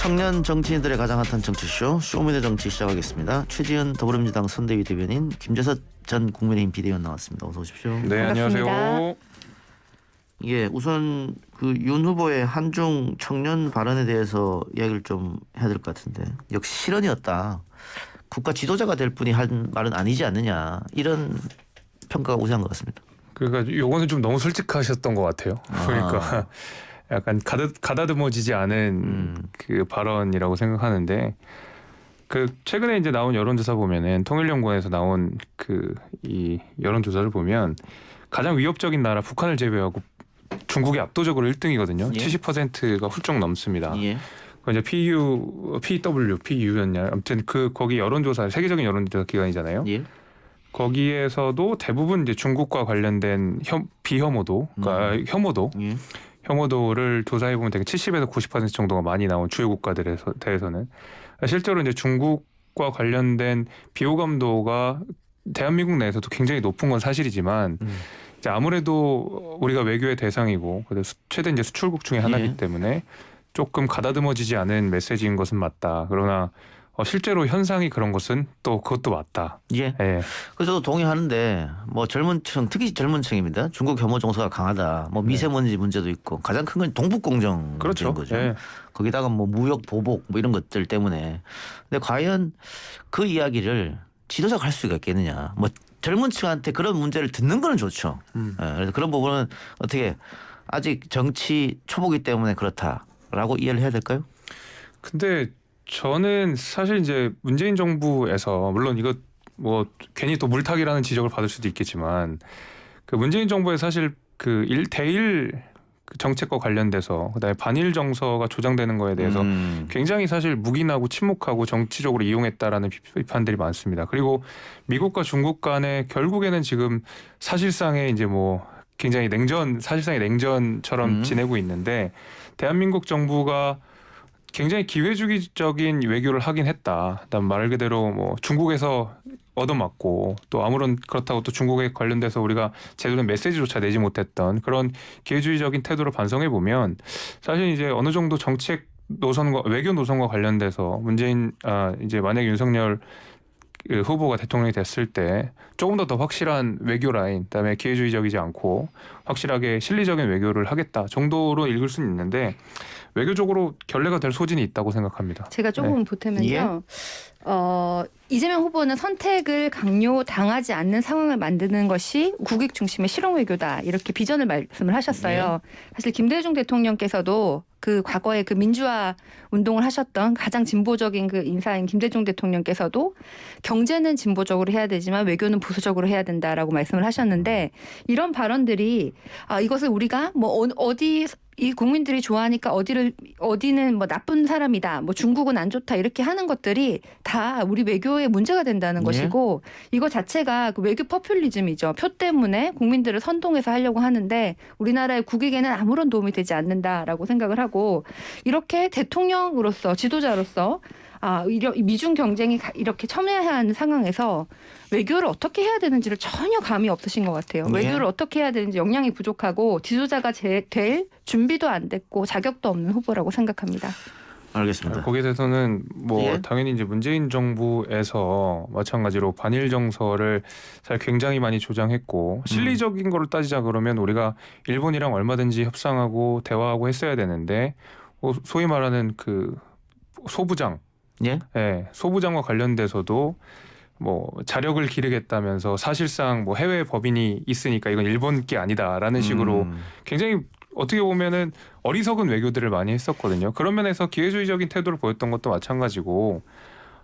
청년 정치인들의 가장 핫한 정치쇼 쇼미더 정치 시작하겠습니다. 최지은 더불어민주당 선대위 대변인, 김재석 전 국민의힘 비대위원 나왔습니다. 어서 오십시오. 네, 안녕하세요. 예, 우선 그 윤 후보의 한중 청년 발언에 대해서 이야기를 좀 해야 될 것 같은데, 역시 실언이었다. 국가 지도자가 될 분이 한 말은 아니지 않느냐, 이런 평가가 우세한 것 같습니다. 그러니까 요거는 좀 너무 솔직하셨던 것 같아요. 그러니까 약간 가다듬어지지 않은 그 발언이라고 생각하는데, 그 최근에 이제 나온 여론조사 보면은 통일연구원에서 나온 이 여론조사를 보면 가장 위협적인 나라 북한을 제외하고 중국이 압도적으로 1등이거든요. 예. 70%가 훌쩍 넘습니다. 예. 그 이제 PU였냐, 아무튼 거기 여론조사, 세계적인 여론조사 기관이잖아요. 예. 거기에서도 대부분 이제 중국과 관련된 비혐오도, 그러니까 예. 혐오도를 조사해 보면 되게 70에서 90% 정도가 많이 나온 주요 국가들에 대해서는 실제로 이제 중국과 관련된 비호감도가 대한민국 내에서도 굉장히 높은 건 사실이지만 이제 아무래도 우리가 외교의 대상이고 최대 이제 수출국 중에 하나이기 때문에 조금 가다듬어지지 않은 메시지인 것은 맞다. 그러나 실제로 현상이 그런 것은 또 그것도 맞다. 예. 예. 그래서 저도 동의하는데, 뭐 젊은 층, 특히 젊은 층입니다. 중국 혐오 정서가 강하다. 뭐 미세먼지 문제도 있고, 가장 큰 건 동북 공정 그렇죠. 문제인 거죠. 예. 거기다가 뭐 무역 보복 뭐 이런 것들 때문에. 근데 과연 그 이야기를 지도자가 할 수가 있겠느냐. 뭐 젊은 층한테 그런 문제를 듣는 거는 좋죠. 예, 그래서 그런 부분은 어떻게 아직 정치 초보기 때문에 그렇다라고 이해를 해야 될까요? 근데 저는 사실 이제 문재인 정부에서, 물론 이거 뭐 괜히 또 물타기라는 지적을 받을 수도 있겠지만, 그 문재인 정부의 사실 대일 정책과 관련돼서 그다음에 반일 정서가 조장되는 거에 대해서 굉장히 사실 묵인하고 침묵하고 정치적으로 이용했다라는 비판들이 많습니다. 그리고 미국과 중국 간에 결국에는 지금 사실상의 이제 뭐 굉장히 사실상의 냉전처럼 지내고 있는데, 대한민국 정부가 굉장히 기회주의적인 외교를 하긴 했다. 그다음 말 그대로 뭐 중국에서 얻어맞고, 또 아무런 그렇다고 또 중국에 관련돼서 우리가 제대로 메시지조차 내지 못했던 그런 기회주의적인 태도를 반성해 보면, 사실 이제 어느 정도 정책 노선과 외교 노선과 관련돼서 이제 만약 윤석열 후보가 대통령이 됐을 때 조금 더 확실한 외교 라인, 그다음에 기회주의적이지 않고 확실하게 실리적인 외교를 하겠다 정도로 읽을 수는 있는데, 외교적으로 결례가 될 소진이 있다고 생각합니다. 제가 조금 보태면요. 이재명 후보는 선택을 강요당하지 않는 상황을 만드는 것이 국익 중심의 실용 외교다, 이렇게 비전을 말씀을 하셨어요. 사실 김대중 대통령께서도 그 과거에 그 민주화 운동을 하셨던 가장 진보적인 그 인사인 김대중 대통령께서도 경제는 진보적으로 해야 되지만 외교는 보수적으로 해야 된다라고 말씀을 하셨는데, 이런 발언들이 이것을 우리가 뭐 어디 이 국민들이 좋아하니까 어디는 뭐 나쁜 사람이다, 뭐 중국은 안 좋다, 이렇게 하는 것들이 다 우리 외교에 문제가 된다는 것이고, 이거 자체가 그 외교 퍼퓰리즘이죠. 표 때문에 국민들을 선동해서 하려고 하는데 우리나라의 국익에는 아무런 도움이 되지 않는다라고 생각을 하고, 이렇게 대통령으로서 지도자로서 미중 경쟁이 이렇게 첨예한 상황에서 외교를 어떻게 해야 되는지를 전혀 감이 없으신 것 같아요. 외교를 어떻게 해야 되는지 역량이 부족하고 지도자가 될 준비도 안 됐고 자격도 없는 후보라고 생각합니다. 알겠습니다. 거기에 대해서는 뭐 당연히 이제 문재인 정부에서 마찬가지로 반일 정서를 굉장히 많이 조장했고, 실리적인 거를 따지자 그러면 우리가 일본이랑 얼마든지 협상하고 대화하고 했어야 되는데, 소위 말하는 그 소부장, 소부장과 관련돼서도 뭐 자력을 기르겠다면서 사실상 뭐 해외 법인이 있으니까 이건 일본 게 아니다라는 식으로 굉장히 어떻게 보면은 어리석은 외교들을 많이 했었거든요. 그런 면에서 기회주의적인 태도를 보였던 것도 마찬가지고.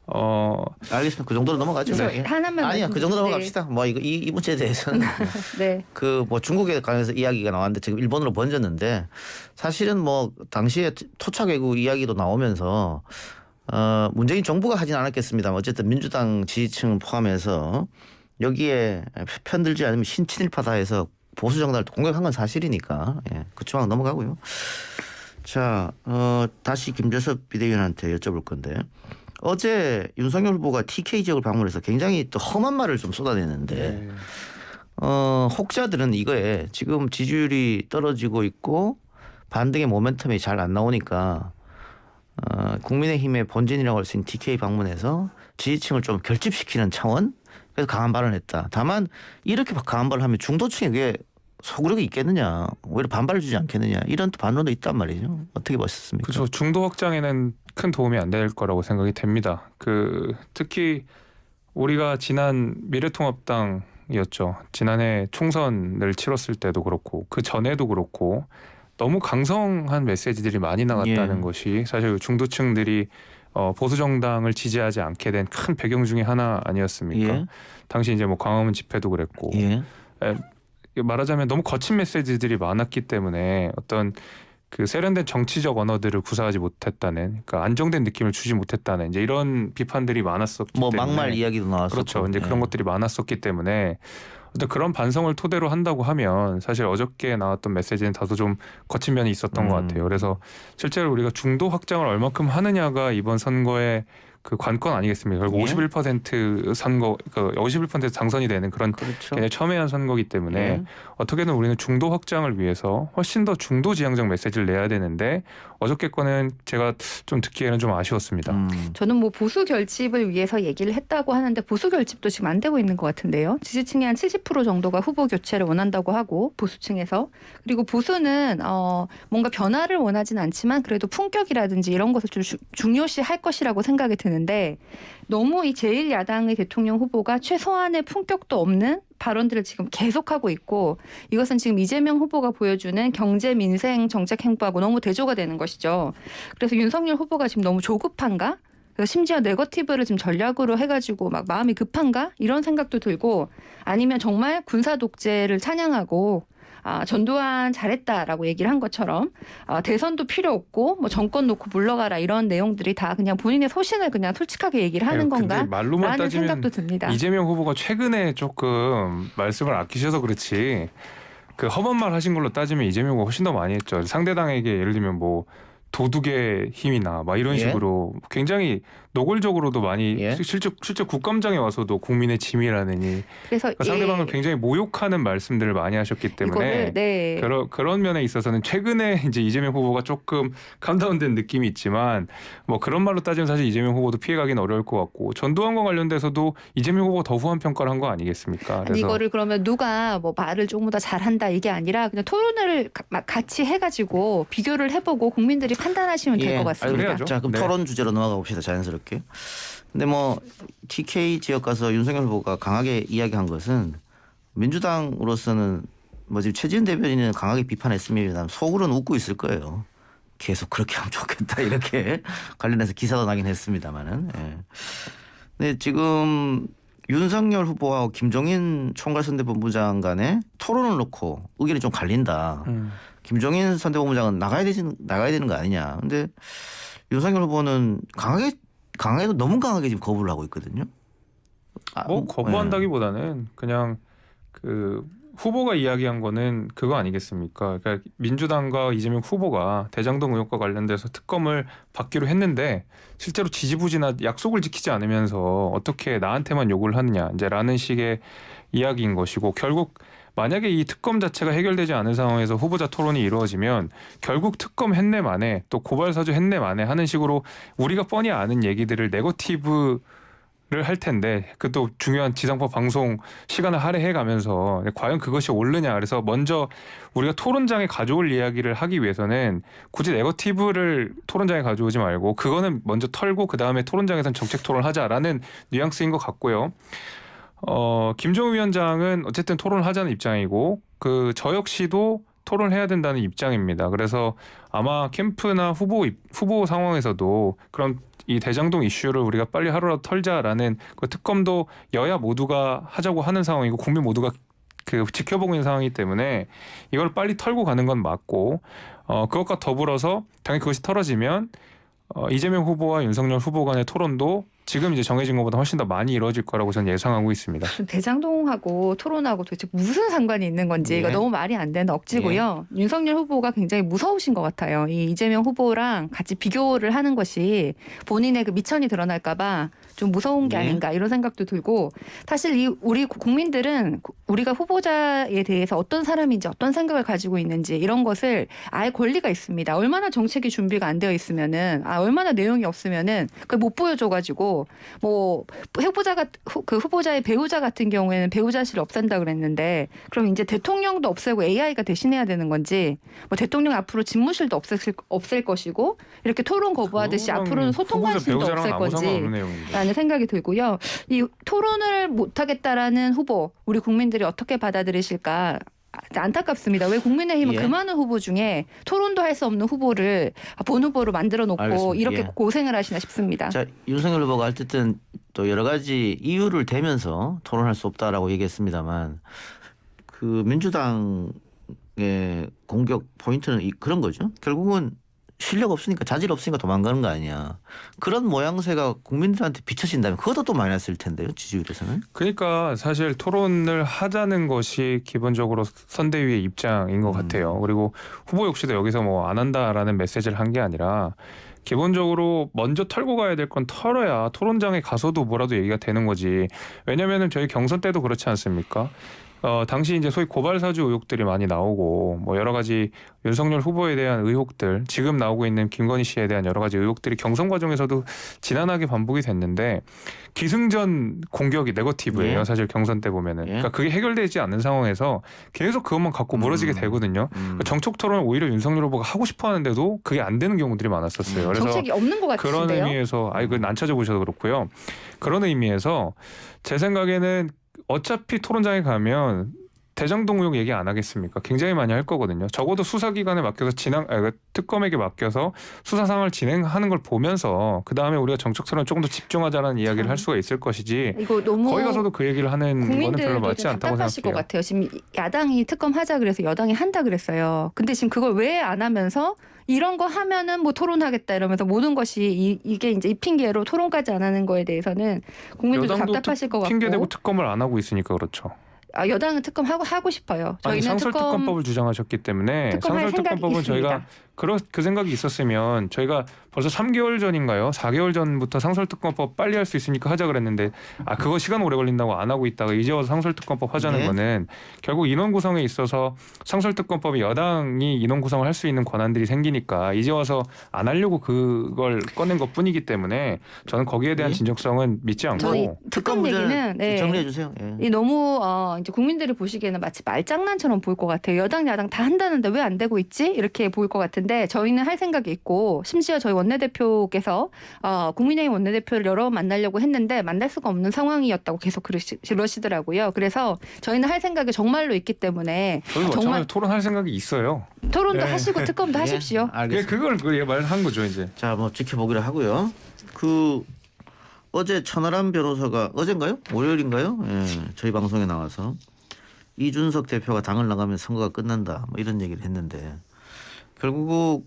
알겠습니다. 그 정도로 넘어가죠. 하나만 아니야, 그 정도 넘어갑시다. 뭐 이 문제에 대해서는 그 뭐 중국에 관해서 이야기가 나왔는데 지금 일본으로 번졌는데, 사실은 뭐 당시에 토착 외국 이야기도 나오면서 문재인 정부가 하진 않았겠습니다만 어쨌든 민주당 지지층 포함해서 여기에 편들지 않으면 신친일파다 해서 보수 정당을 공격한 건 사실이니까, 그 조항 넘어가고요. 자, 다시 김재석 비대위원한테 여쭤볼 건데, 어제 윤석열 후보가 TK 지역을 방문해서 굉장히 또 험한 말을 좀 쏟아냈는데, 혹자들은 이거에 지금 지지율이 떨어지고 있고 반등의 모멘텀이 잘 안 나오니까 국민의힘의 본진이라고 할 수 있는 DK 방문해서 지지층을 좀 결집시키는 차원 그래서 강한 발언을 했다. 다만 이렇게 강한 발언을 하면 중도층에 그게 소구력이 있겠느냐 오히려 반발을 주지 않겠느냐 이런 또 반론도 있단 말이죠. 어떻게 보셨습니까? 그렇죠. 중도 확장에는 큰 도움이 안 될 거라고 생각이 됩니다. 특히 우리가 지난 미래통합당이었죠. 지난해 총선을 치렀을 때도 그렇고 그 전에도 그렇고 너무 강성한 메시지들이 많이 나갔다는 것이 사실 중도층들이 보수 정당을 지지하지 않게 된 큰 배경 중에 하나 아니었습니까? 당시 이제 뭐 광화문 집회도 그랬고 말하자면 너무 거친 메시지들이 많았기 때문에 어떤 그 세련된 정치적 언어들을 구사하지 못했다는, 그러니까 안정된 느낌을 주지 못했다는 이제 이런 비판들이 많았었기 때문에 막말 이야기도 나왔었고 그렇죠. 이제 그런 것들이 많았었기 때문에 어떤 그런 반성을 토대로 한다고 하면 사실 어저께 나왔던 메시지는 다소 좀 거친 면이 있었던 것 같아요. 그래서 실제로 우리가 중도 확장을 얼마큼 하느냐가 이번 선거의 그 관건 아니겠습니까? 결국 51% 선거, 그 51% 당선이 되는 그런 굉장히 첨예한 선거이기 때문에 어떻게든 우리는 중도 확장을 위해서 훨씬 더 중도 지향적 메시지를 내야 되는데 어저께 거는 제가 좀 듣기에는 좀 아쉬웠습니다. 저는 뭐 보수 결집을 위해서 얘기를 했다고 하는데 보수 결집도 지금 안 되고 있는 것 같은데요. 지지층의 한 70% 정도가 후보 교체를 원한다고 하고 보수층에서 그리고 보수는 뭔가 변화를 원하진 않지만 그래도 품격이라든지 이런 것을 좀 중요시할 것이라고 생각이 드는데 너무 이 제1야당의 대통령 후보가 최소한의 품격도 없는 발언들을 지금 계속하고 있고 이것은 지금 이재명 후보가 보여주는 경제 민생 정책 행보하고 너무 대조가 되는 것이죠. 그래서 윤석열 후보가 지금 너무 조급한가? 그래서 심지어 네거티브를 지금 전략으로 해가지고 막 마음이 급한가? 이런 생각도 들고 아니면 정말 군사 독재를 찬양하고 전두환 잘했다라고 얘기를 한 것처럼 대선도 필요 없고 뭐 정권 놓고 물러가라 이런 내용들이 다 그냥 본인의 소신을 그냥 솔직하게 얘기를 하는 건가? 말로만 라는 따지면 생각도 듭니다. 이재명 후보가 최근에 조금 말씀을 아끼셔서 그렇지 그 험한 말 하신 걸로 따지면 이재명 후보가 훨씬 더 많이 했죠. 상대당에게 예를 들면 뭐 도둑의 힘이나 막 이런 식으로 굉장히 노골적으로도 많이 실제 국감장에 와서도 국민의 짐이라느니 그래서 상대방을 굉장히 모욕하는 말씀들을 많이 하셨기 때문에 그런 면에 있어서는 최근에 이제 이재명 후보가 조금 캄다운된 느낌이 있지만 뭐 그런 말로 따지면 사실 이재명 후보도 피해가기는 어려울 것 같고 전두환과 관련돼서도 이재명 후보가 더 후한 평가를 한 거 아니겠습니까? 그래서 이거를 그러면 누가 뭐 말을 조금 더 잘한다 이게 아니라 그냥 토론을 같이 해가지고 비교를 해보고 국민들이 판단하시면 될 것 같습니다. 자, 그럼 토론 주제로 넘어가 봅시다. 자연스럽게. 근데 뭐 TK 지역 가서 윤석열 후보가 강하게 이야기한 것은 민주당으로서는 뭐 지금 최지은 대변인은 강하게 비판했으면 속으로는 웃고 있을 거예요. 계속 그렇게 하면 좋겠다 이렇게 관련해서 기사도 나긴 했습니다만은. 근데 지금 윤석열 후보와 김종인 총괄선대본부장 간에 토론을 놓고 의견이 좀 갈린다. 김종인 선대본부장은 나가야 되는 거 아니냐. 근데 윤석열 후보는 강하게도 너무 강하게 지금 거부를 하고 있거든요. 거부한다기보다는 그냥 그 후보가 이야기한 거는 그거 아니겠습니까? 그러니까 민주당과 이재명 후보가 대장동 의혹과 관련돼서 특검을 받기로 했는데 실제로 지지부진한 약속을 지키지 않으면서 어떻게 나한테만 요구를 하느냐 이제라는 식의 이야기인 것이고 결국 만약에 이 특검 자체가 해결되지 않은 상황에서 후보자 토론이 이루어지면 결국 특검 했네 만에 또 고발사주 했네 만에 하는 식으로 우리가 뻔히 아는 얘기들을 네거티브를 할 텐데 그것도 중요한 지상파 방송 시간을 할애해 가면서 과연 그것이 옳느냐. 그래서 먼저 우리가 토론장에 가져올 이야기를 하기 위해서는 굳이 네거티브를 토론장에 가져오지 말고 그거는 먼저 털고 그다음에 토론장에서는 정책 토론을 하자라는 뉘앙스인 것 같고요. 김종우 위원장은 어쨌든 토론을 하자는 입장이고 저 역시도 토론을 해야 된다는 입장입니다. 그래서 아마 캠프나 후보 상황에서도 그런 이 대장동 이슈를 우리가 빨리 하루라도 털자라는 그 특검도 여야 모두가 하자고 하는 상황이고 국민 모두가 지켜보고 있는 상황이기 때문에 이걸 빨리 털고 가는 건 맞고 그것과 더불어서 당연히 그것이 털어지면 이재명 후보와 윤석열 후보 간의 토론도 지금 이제 정해진 것보다 훨씬 더 많이 이루어질 거라고 저는 예상하고 있습니다. 대장동하고 토론하고 도대체 무슨 상관이 있는 건지 이거 너무 말이 안 되는 억지고요. 윤석열 후보가 굉장히 무서우신 것 같아요. 이 이재명 후보랑 같이 비교를 하는 것이 본인의 그 미천이 드러날까 봐 좀 무서운 게 네. 아닌가 이런 생각도 들고 사실 우리 국민들은 우리가 후보자에 대해서 어떤 사람인지 어떤 생각을 가지고 있는지 이런 것을 알 권리가 있습니다. 얼마나 정책이 준비가 안 되어 있으면은 얼마나 내용이 없으면은 그걸 못 보여줘가지고 뭐 그 후보자의 배우자 같은 경우에는 배우자실 없앤다 그랬는데 그럼 이제 대통령도 없애고 AI가 대신해야 되는 건지 뭐 대통령 앞으로 집무실도 없앨 것이고 이렇게 토론 거부하듯이 앞으로는 소통 관심도 없앨 건지라는 생각이 들고요. 이 토론을 못하겠다라는 후보 우리 국민들이 어떻게 받아들이실까 안타깝습니다. 왜 국민의힘은 그 많은 후보 중에 토론도 할 수 없는 후보를 본 후보로 만들어 놓고 알겠습니다. 이렇게 고생을 하시나 싶습니다. 자, 윤석열 후보가 어쨌든 또 여러 가지 이유를 대면서 토론할 수 없다라고 얘기했습니다만 그 민주당의 공격 포인트는 그런 거죠. 결국은 실력 없으니까 자질 없으니까 도망가는 거 아니야. 그런 모양새가 국민들한테 비춰진다면 그것도 또 마이너스일 텐데요. 지지율에서는. 그러니까 사실 토론을 하자는 것이 기본적으로 선대위의 입장인 것 같아요. 그리고 후보 역시도 여기서 뭐 안 한다라는 메시지를 한 게 아니라 기본적으로 먼저 털고 가야 될 건 털어야 토론장에 가서도 뭐라도 얘기가 되는 거지. 왜냐면은 저희 경선 때도 그렇지 않습니까? 당시 이제 소위 고발 사주 의혹들이 많이 나오고 뭐 여러 가지 윤석열 후보에 대한 의혹들, 지금 나오고 있는 김건희 씨에 대한 여러 가지 의혹들이 경선 과정에서도 지난하게 반복이 됐는데 기승전 공격이 네거티브예요. 예. 사실 경선 때 보면은. 예. 그러니까 그게 해결되지 않는 상황에서 계속 그것만 갖고 멀어지게 되거든요. 그러니까 정책 토론을 오히려 윤석열 후보가 하고 싶어 하는데도 그게 안 되는 경우들이 많았었어요. 그래서 정책이 없는 것 같은데요. 그런 의미에서 그건 안 찾아보셔도 그렇고요. 그런 의미에서 제 생각에는 어차피 토론장에 가면 대장동 의혹 얘기 안 하겠습니까? 굉장히 많이 할 거거든요. 적어도 수사기관에 맡겨서 특검에게 맡겨서 수사 상황을 진행하는 걸 보면서 그 다음에 우리가 정책 토론 조금 더 집중하자라는 이야기를 할 수가 있을 것이지. 이거 너무 거기 가서도 그 얘기를 하는 거는 별로 국민들도 맞지 않다고 답답하실 생각해요. 것 같아요. 지금 야당이 특검 하자 그래서 여당이 한다 그랬어요. 근데 지금 그걸 왜 안 하면서 이런 거 하면은 뭐 토론하겠다 이러면서 모든 것이 이게 이제 이 핑계로 토론까지 안 하는 거에 대해서는 국민들도 여당도 답답하실 것 같고. 핑계대고 특검을 안 하고 있으니까 그렇죠. 여당은 특검 하고 싶어요. 아니, 저희는 상설특검법을 주장하셨기 때문에 특검할 생각이 상설특검법은 있습니다. 저희가 그 생각이 있었으면 저희가 벌써 3개월 전인가요? 4개월 전부터 상설특검법 빨리 할 수 있으니까 하자 그랬는데 그거 시간 오래 걸린다고 안 하고 있다가 이제 와서 상설특검법 하자는 네. 거는 결국 인원 구성에 있어서 상설특검법이 여당이 인원 구성을 할 수 있는 권한들이 생기니까 이제 와서 안 하려고 그걸 꺼낸 것뿐이기 때문에 저는 거기에 대한 네. 진정성은 믿지 저희 않고 특검 얘기는 정리해 주세요. 예. 이 너무 이제 국민들이 보시기에는 마치 말장난처럼 보일 것 같아요. 여당 야당 다 한다는데 왜 안 되고 있지? 이렇게 보일 것 같은데 저희는 할 생각이 있고 심지어 저희 원내대표께서 국민의힘 원내대표를 여러 번 만나려고 했는데 만날 수가 없는 상황이었다고 계속 그러시더라고요. 그래서 저희는 할 생각이 정말로 있기 때문에 저희도 정말 토론할 생각이 있어요. 토론도 네. 하시고 특검도 예, 하십시오. 알겠습니다. 그걸 말한 거죠 이제. 자, 뭐 지켜보기로 하고요. 어제 천하람 변호사가 어젠가요? 월요일인가요? 예, 저희 방송에 나와서 이준석 대표가 당을 나가면 선거가 끝난다. 뭐 이런 얘기를 했는데 결국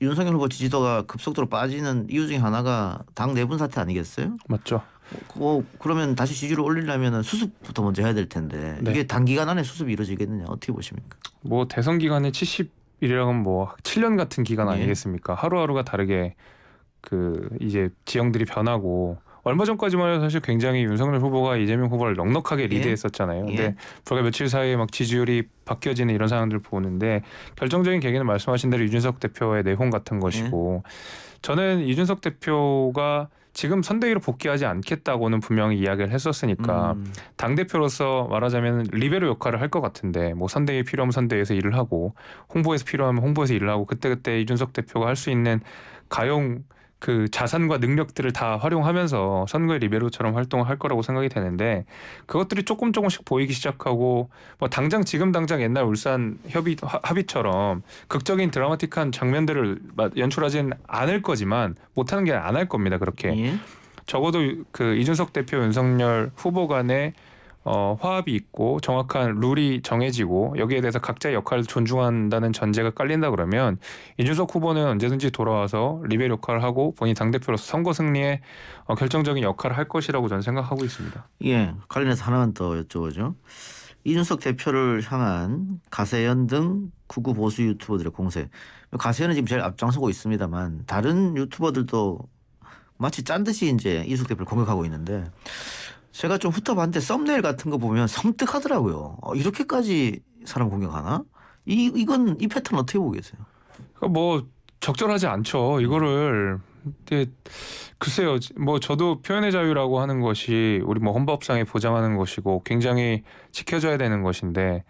윤석열 후보 지지도가 급속도로 빠지는 이유 중에 하나가 당 내분 사태 아니겠어요? 맞죠. 그러면 다시 지지를 올리려면 수습부터 먼저 해야 될 텐데 네. 이게 단기간 안에 수습이 이루어지겠느냐 어떻게 보십니까? 뭐 대선 기간이 70일이라면 뭐 7년 같은 기간 예. 아니겠습니까? 하루하루가 다르게 이제 지형들이 변하고 얼마 전까지만 해도 사실 굉장히 윤석열 후보가 이재명 후보를 넉넉하게 리드했었잖아요. 근데 예. 불과 며칠 사이에 막 지지율이 바뀌어지는 이런 상황들을 보는데 결정적인 계기는 말씀하신 대로 이준석 대표의 내홍 같은 것이고 저는 이준석 대표가 지금 선대위로 복귀하지 않겠다고는 분명히 이야기를 했었으니까 당대표로서 말하자면 리베로 역할을 할 것 같은데 뭐 선대위 필요하면 선대위에서 일을 하고 홍보에서 필요하면 홍보에서 일을 하고 그때그때 이준석 대표가 할 수 있는 가용 그 자산과 능력들을 다 활용하면서 선거의 리베로처럼 활동을 할 거라고 생각이 되는데 그것들이 조금씩 보이기 시작하고 뭐 지금 당장 옛날 울산 합의처럼 극적인 드라마틱한 장면들을 연출하지는 않을 거지만 못하는 게 안 할 겁니다. 그렇게 예. 적어도 그 이준석 대표 윤석열 후보 간의 화합이 있고 정확한 룰이 정해지고 여기에 대해서 각자의 역할을 존중한다는 전제가 깔린다 그러면 이준석 후보는 언제든지 돌아와서 리베 역할을 하고 본인 당대표로서 선거 승리에 결정적인 역할을 할 것이라고 저는 생각하고 있습니다. 예, 관련해서 하나만 더 여쭤보죠. 이준석 대표를 향한 가세연 등 극우 보수 유튜버들의 공세. 가세연은 지금 제일 앞장서고 있습니다만 다른 유튜버들도 마치 짠 듯이 이제 이준석 대표를 공격하고 있는데 제가 좀 훑어봤는데 썸네일 같은 거 보면 섬뜩하더라고요. 이렇게까지 사람 공격하나? 이건 이 패턴 어떻게 보고 계세요? 뭐 적절하지 않죠. 이거를 글쎄요. 뭐 저도 표현의 자유라고 하는 것이 우리 뭐 헌법상에 보장하는 것이고 굉장히 지켜져야 되는 것인데,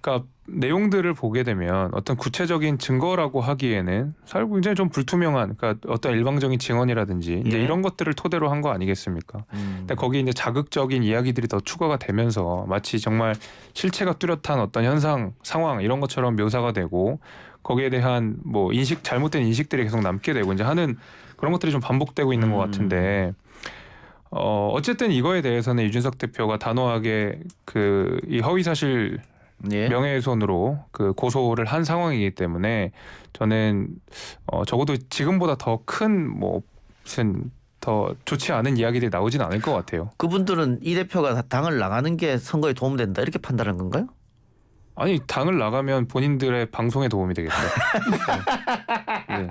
그러니까 내용들을 보게 되면 어떤 구체적인 증거라고 하기에는 사실 굉장히 좀 불투명한, 그러니까 어떤 일방적인 증언이라든지 이제 예. 이런 것들을 토대로 한 거 아니겠습니까? 근데 거기 이제 자극적인 이야기들이 더 추가가 되면서 마치 정말 실체가 뚜렷한 어떤 현상, 상황 이런 것처럼 묘사가 되고 거기에 대한 뭐 잘못된 인식들이 계속 남게 되고 이제 하는 그런 것들이 좀 반복되고 있는 것 같은데, 어쨌든 이거에 대해서는 이준석 대표가 단호하게 이 허위사실 예. 명예훼손으로 고소를 한 상황이기 때문에 저는 적어도 지금보다 더 큰 뭐 무슨 더 좋지 않은 이야기들이 나오진 않을 것 같아요. 그분들은 이 대표가 당을 나가는 게 선거에 도움된다 이렇게 판단한 건가요? 아니 당을 나가면 본인들의 방송에 도움이 되겠죠. 네.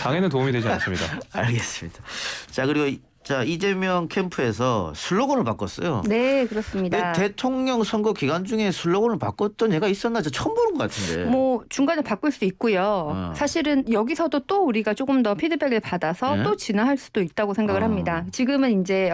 당에는 도움이 되지 않습니다. 알겠습니다. 자 그리고 이재명 캠프에서 슬로건을 바꿨어요. 네, 그렇습니다. 대통령 선거 기간 중에 슬로건을 바꿨던 얘가 있었나? 저 처음 보는 것 같은데. 뭐 중간에 바꿀 수 있고요. 사실은 여기서도 또 우리가 조금 더 피드백을 받아서 네? 또 진화할 수도 있다고 생각을 합니다. 지금은 이제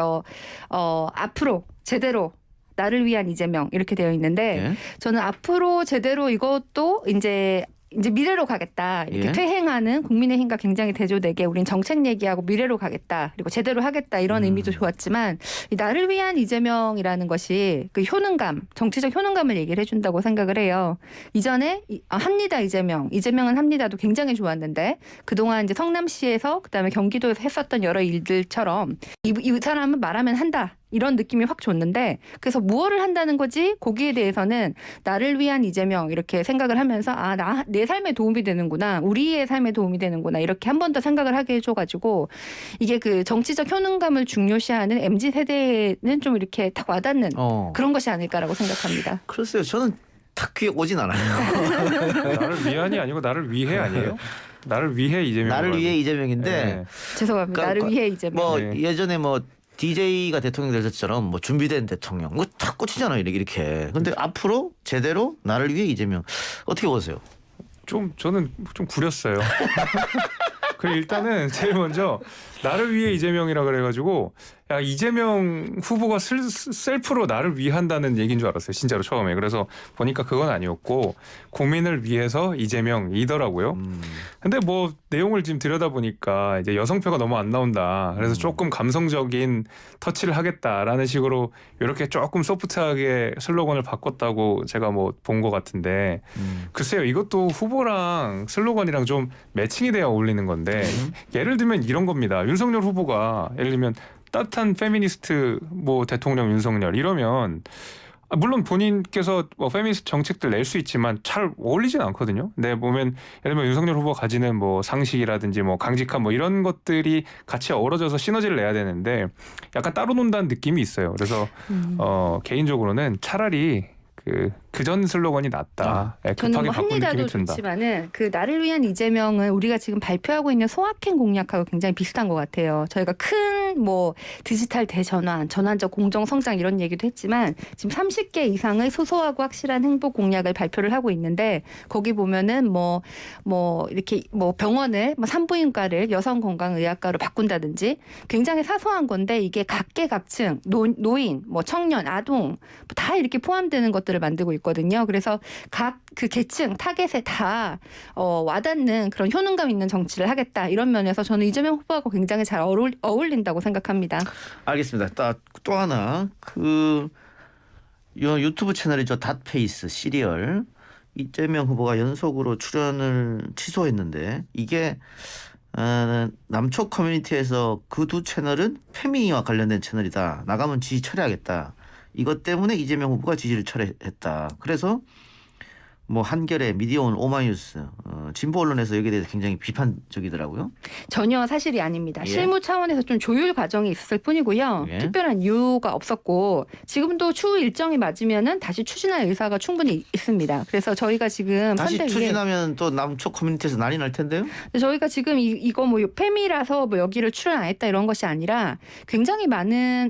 앞으로 제대로 나를 위한 이재명 이렇게 되어 있는데 예? 저는 앞으로 제대로 이것도 이제 미래로 가겠다. 이렇게 예. 퇴행하는 국민의힘과 굉장히 대조되게 우린 정책 얘기하고 미래로 가겠다. 그리고 제대로 하겠다. 이런 의미도 좋았지만 이 나를 위한 이재명이라는 것이 그 효능감, 정치적 효능감을 얘기를 해준다고 생각을 해요. 이전에 합니다 이재명은 합니다도 굉장히 좋았는데 그동안 이제 성남시에서 그다음에 경기도에서 했었던 여러 일들처럼 이 사람은 말하면 한다. 이런 느낌이 확 줬는데 그래서 무엇을 한다는 거지? 거기에 대해서는 나를 위한 이재명 이렇게 생각을 하면서 내 삶에 도움이 되는구나. 우리의 삶에 도움이 되는구나. 이렇게 한 번 더 생각을 하게 해줘가지고 이게 그 정치적 효능감을 중요시하는 MZ세대는 좀 이렇게 딱 와닿는 그런 것이 아닐까라고 생각합니다. 글쎄요. 저는 딱 귀에 오진 않아요. 나를 위한이 아니고 나를 위해 아니에요? 나를 위해 이재명. 나를 위해 이재명인데. 네. 죄송합니다. 그러니까 나를 위해 이재명. 뭐 네. 예전에 뭐 DJ가 대통령 될 때처럼 뭐 준비된 대통령 이거 탁 꽂히잖아요 이렇게. 근데 앞으로 제대로 나를 위해 이재명 어떻게 보세요? 저는 좀 구렸어요. 그 일단은 제일 먼저 나를 위해 이재명이라 그래가지고 야 이재명 후보가 셀프로 나를 위한다는 얘기인 줄 알았어요. 진짜로 처음에. 그래서 보니까 그건 아니었고 국민을 위해서 이재명이더라고요. 근데 뭐 내용을 지금 들여다보니까 이제 여성표가 너무 안 나온다. 그래서 조금 감성적인 터치를 하겠다라는 식으로 이렇게 조금 소프트하게 슬로건을 바꿨다고 제가 뭐 본 것 같은데 글쎄요. 이것도 후보랑 슬로건이랑 좀 매칭이 돼야 어울리는 건데 예를 들면 이런 겁니다. 윤석열 후보가 예를 들면 따뜻한 페미니스트 뭐 대통령 윤석열 이러면 물론 본인께서 뭐 페미니스트 정책들 낼 수 있지만 잘 어울리진 않거든요. 근데 보면 예를 들면 윤석열 후보가 가지는 뭐 상식이라든지 뭐 강직함 뭐 이런 것들이 같이 어우러져서 시너지를 내야 되는데 약간 따로 논다는 느낌이 있어요. 그래서 개인적으로는 차라리 그전 슬로건이 낫다. 저는 급하게 뭐 바꾼 느낌이 합니다도 든다. 좋지만은 그 나를 위한 이재명은 우리가 지금 발표하고 있는 소확행 공약하고 굉장히 비슷한 것 같아요. 저희가 큰 뭐 디지털 대전환, 전환적 공정 성장 이런 얘기도 했지만 지금 30개 이상의 소소하고 확실한 행복 공약을 발표를 하고 있는데 거기 보면은 뭐 이렇게 뭐 병원을 뭐 산부인과를 여성 건강의학과로 바꾼다든지 굉장히 사소한 건데 이게 각계각층 노인, 뭐 청년, 아동 다 이렇게 포함되는 것들을 만들고 있거든요. 그래서 각 그 계층 타겟에 다 와닿는 그런 효능감 있는 정치를 하겠다 이런 면에서 저는 이재명 후보하고 굉장히 잘 어울린다고 생각합니다. 알겠습니다. 또 하나 유튜브 채널이죠. 닷페이스 시리얼 이재명 후보가 연속으로 출연을 취소했는데 이게 남초 커뮤니티에서 그 두 채널은 페미와 관련된 채널이다. 나가면 지지 철회하겠다. 이것 때문에 이재명 후보가 지지를 철회했다. 그래서 뭐 한겨레, 미디어오늘, 오마이뉴스, 진보 언론에서 여기에 대해서 굉장히 비판적이더라고요. 전혀 사실이 아닙니다. 예. 실무 차원에서 좀 조율 과정이 있었을 뿐이고요. 예. 특별한 이유가 없었고 지금도 추후 일정이 맞으면은 다시 추진할 의사가 충분히 있습니다. 그래서 저희가 지금 다시 선대위에 추진하면 또 남쪽 커뮤니티에서 난리 날 텐데요. 저희가 지금 이거 뭐 페미라서 뭐 여기를 출연 안 했다 이런 것이 아니라 굉장히 많은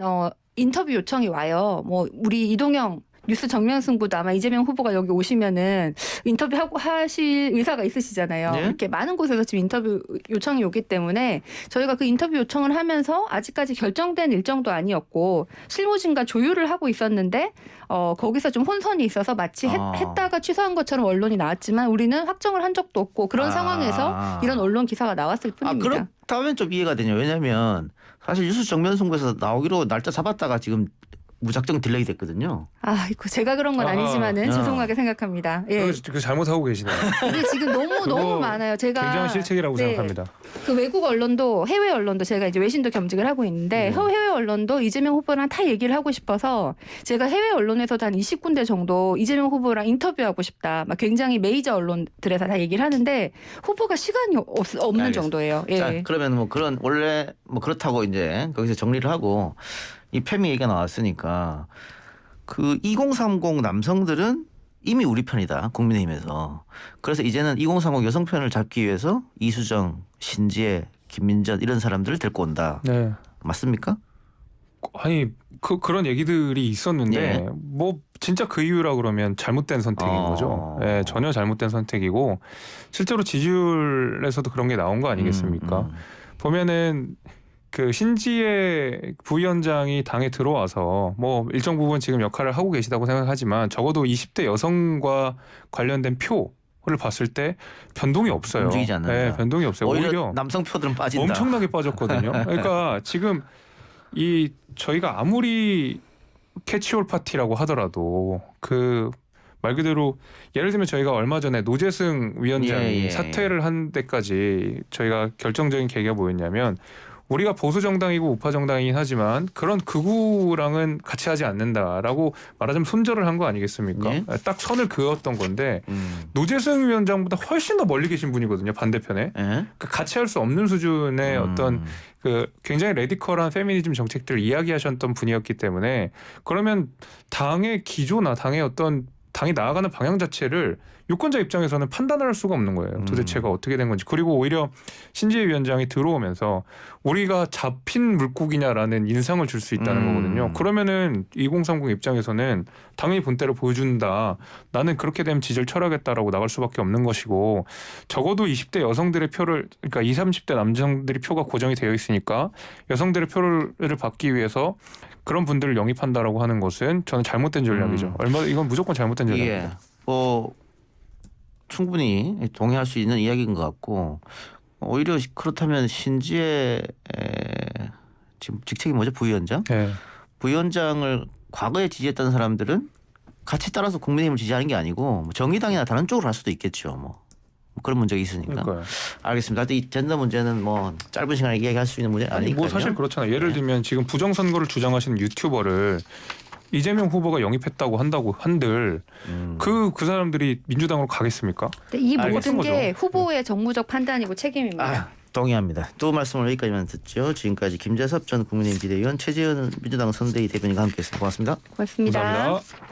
인터뷰 요청이 와요. 뭐 우리 이동영 뉴스 정면승부도 아마 이재명 후보가 여기 오시면은 인터뷰하고 하실 의사가 있으시잖아요. 네? 이렇게 많은 곳에서 지금 인터뷰 요청이 오기 때문에 저희가 그 인터뷰 요청을 하면서 아직까지 결정된 일정도 아니었고 실무진과 조율을 하고 있었는데 거기서 좀 혼선이 있어서 마치 했다가 취소한 것처럼 언론이 나왔지만 우리는 확정을 한 적도 없고 그런 상황에서 이런 언론 기사가 나왔을 뿐입니다. 그렇다면 좀 이해가 되냐. 왜냐하면 사실 뉴스 정면승부에서 나오기로 날짜 잡았다가 지금 무작정 딜레이 됐거든요. 이거 제가 그런 건 아니지만은 죄송하게 생각합니다. 예. 그 잘못하고 계시네요. 근데 지금 너무 많아요. 제가 굉장한 실책이라고 생각합니다. 그 외국 언론도 해외 언론도 제가 이제 외신도 겸직을 하고 있는데 해외 언론도 이재명 후보랑 다 얘기를 하고 싶어서 제가 해외 언론에서도 한 20군데 정도 이재명 후보랑 인터뷰하고 싶다. 막 굉장히 메이저 언론들에서 다 얘기를 하는데 후보가 시간이 없는 알겠습니다. 정도예요. 예. 자, 그러면 뭐 그런 원래 뭐 그렇다고 이제 거기서 정리를 하고 이 페미 얘기가 나왔으니까 그 2030 남성들은 이미 우리 편이다. 국민의힘에서. 그래서 이제는 2030 여성 편을 잡기 위해서 이수정, 신지혜, 김민전 이런 사람들을 데리고 온다. 네. 맞습니까? 아니 그런 얘기들이 있었는데 예. 뭐 진짜 그 이유라 그러면 잘못된 선택인 거죠. 예, 전혀 잘못된 선택이고 실제로 지지율에서도 그런 게 나온 거 아니겠습니까? 보면은 그 신지혜 부위원장이 당에 들어와서 뭐 일정 부분 지금 역할을 하고 계시다고 생각하지만 적어도 20대 여성과 관련된 표를 봤을 때 변동이 없어요. 움직이지 않는다. 네, 변동이 없어요. 오히려 남성 표들은 빠진다. 엄청나게 빠졌거든요. 그러니까 지금 이 저희가 아무리 캐치올 파티라고 하더라도 그 말 그대로 예를 들면 저희가 얼마 전에 노재승 위원장이 사퇴를 한 데까지 저희가 결정적인 계기가 뭐였냐면 우리가 보수 정당이고 우파 정당이긴 하지만 그런 극우랑은 같이 하지 않는다라고 말하자면 손절을 한 거 아니겠습니까? 예? 딱 선을 그었던 건데 노재승 위원장보다 훨씬 더 멀리 계신 분이거든요. 반대편에. 그러니까 같이 할 수 없는 수준의 어떤 그 굉장히 레디컬한 페미니즘 정책들을 이야기하셨던 분이었기 때문에 그러면 당의 기조나 당이 나아가는 방향 자체를 유권자 입장에서는 판단할 수가 없는 거예요. 도대체가 어떻게 된 건지. 그리고 오히려 신지혜 위원장이 들어오면서 우리가 잡힌 물고기냐라는 인상을 줄 수 있다는 거거든요. 그러면은 2030 입장에서는 당연히 본때를 보여준다. 나는 그렇게 되면 지지를 철하겠다라고 나갈 수밖에 없는 것이고 적어도 20대 여성들의 표를 그러니까 20, 30대 남성들의 표가 고정이 되어 있으니까 여성들의 표를 받기 위해서 그런 분들을 영입한다라고 하는 것은 저는 잘못된 전략이죠. 이건 무조건 잘못된 전략입니다. 뭐 충분히 동의할 수 있는 이야기인 것 같고 오히려 그렇다면 신지혜 지금 직책이 뭐죠? 부위원장? 네. 부위원장을 과거에 지지했던 사람들은 같이 따라서 국민의힘을 지지하는 게 아니고 뭐 정의당이나 다른 쪽으로 할 수도 있겠죠. 뭐 그런 문제가 있으니까. 그러니까요. 알겠습니다. 하여튼 이 젠더 문제는 뭐 짧은 시간에 이야기할 수 있는 문제 아니니까요. 뭐 사실 그렇잖아요. 예를 들면 지금 부정선거를 주장하시는 유튜버를 이재명 후보가 영입했다고 한들 그 사람들이 민주당으로 가겠습니까? 이 모든 거죠. 게 후보의 정무적 판단이고 책임입니다. 동의합니다. 또 말씀을 여기까지만 듣죠. 지금까지 김재섭 전 국민의힘 비대위원 최재현 민주당 선대위 대변인과 함께했습니다. 고맙습니다. 고맙습니다. 감사합니다.